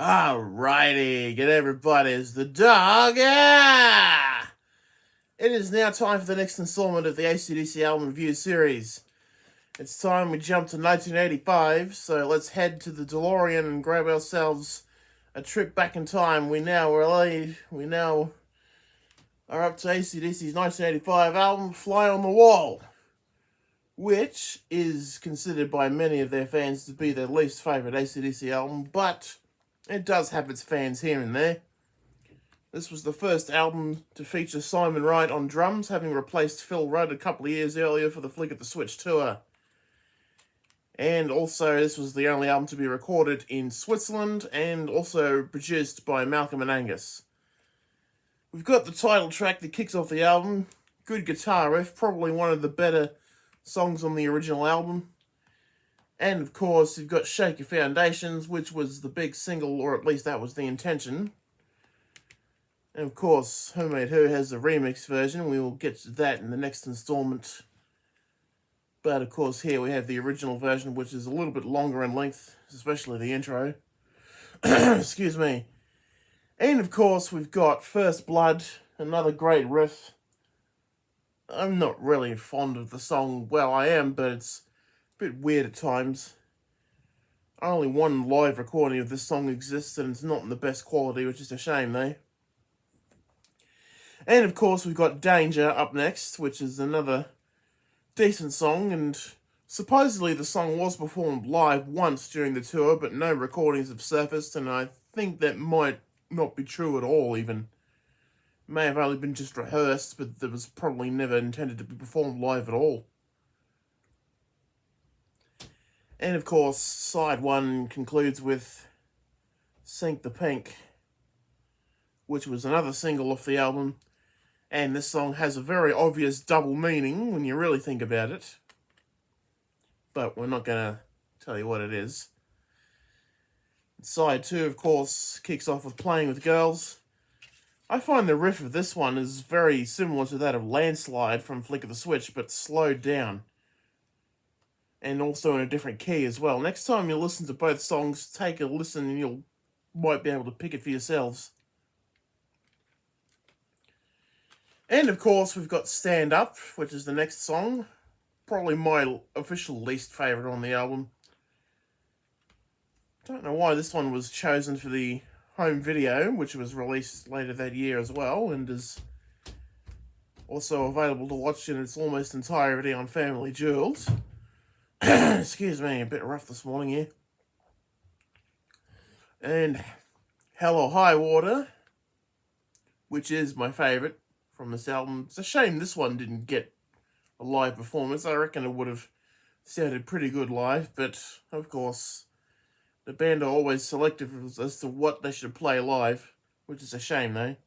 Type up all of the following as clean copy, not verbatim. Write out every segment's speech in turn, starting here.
Alrighty, get everybody, it's the Doga! It is now time for the next installment of the AC/DC album review series. It's time we jump to 1985, so let's head to the DeLorean and grab ourselves a trip back in time. We now are up to AC/DC's 1985 album, Fly on the Wall, which is considered by many of their fans to be their least favourite AC/DC album, but it does have its fans here and there. This was the first album to feature Simon Wright on drums, having replaced Phil Rudd a couple of years earlier for the Flick of the Switch tour. And also, this was the only album to be recorded in Switzerland, and also produced by Malcolm and Angus. We've got the title track that kicks off the album. Good guitar riff, probably one of the better songs on the original album. And of course, you've got Shake Your Foundations, which was the big single, or at least that was the intention. And of course, Who Made Who has a remix version. We will get to that in the next installment. But of course, here we have the original version, which is a little bit longer in length, especially the intro. Excuse me. And of course, we've got First Blood, another great riff. I'm not really fond of the song. Well, I am, but it's a bit weird at times. Only one live recording of this song exists, and it's not in the best quality, which is a shame, though. And of course, we've got Danger up next, which is another decent song, and supposedly the song was performed live once during the tour, but no recordings have surfaced, and I think that might not be true at all, even. It may have only been just rehearsed, but it was probably never intended to be performed live at all. And of course, side one concludes with Sink the Pink, which was another single off the album. And this song has a very obvious double meaning when you really think about it. But we're not going to tell you what it is. Side two, of course, kicks off with Playing with Girls. I find the riff of this one is very similar to that of Landslide from Flick of the Switch, but slowed down. And also in a different key as well. Next time you listen to both songs, take a listen and you might be able to pick it for yourselves. And of course, we've got Stand Up, which is the next song. Probably my official least favourite on the album. Don't know why this one was chosen for the home video, which was released later that year as well, and is also available to watch in its almost entirety on Family Jewels. Excuse me, a bit rough this morning here. And Hell or High Water, which is my favourite from this album. It's a shame this one didn't get a live performance. I reckon it would have sounded pretty good live, but of course, the band are always selective as to what they should play live, which is a shame though.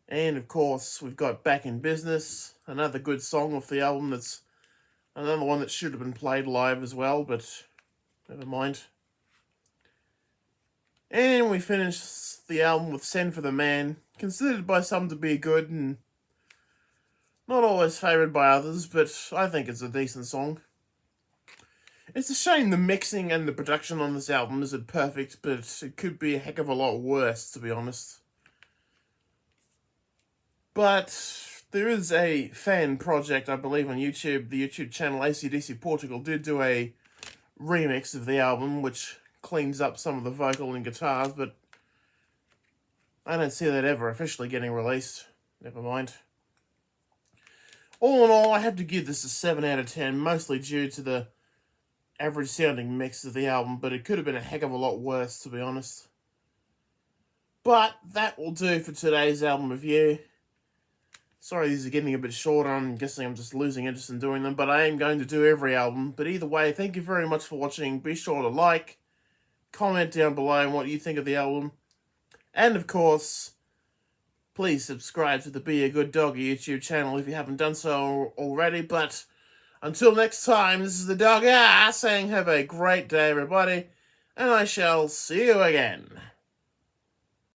And of course, we've got Back in Business, another good song off the album that's another one that should have been played live as well, but never mind. And we finish the album with Send for the Man, considered by some to be good and not always favoured by others, but I think it's a decent song. It's a shame the mixing and the production on this album isn't perfect, but it could be a heck of a lot worse, to be honest. But there is a fan project, I believe, on YouTube. The YouTube channel AC/DC Portugal did do a remix of the album, which cleans up some of the vocal and guitars, but I don't see that ever officially getting released. Never mind. All in all, I have to give this a 7 out of 10, mostly due to the average sounding mix of the album, but it could have been a heck of a lot worse, to be honest. But that will do for today's album review. Sorry these are getting a bit shorter. I'm guessing I'm just losing interest in doing them, but I am going to do every album. But either way, thank you very much for watching. Be sure to like, comment down below on what you think of the album. And of course, please subscribe to the Be a Good Dog YouTube channel if you haven't done so already. But until next time, this is the Doga saying have a great day, everybody. And I shall see you again.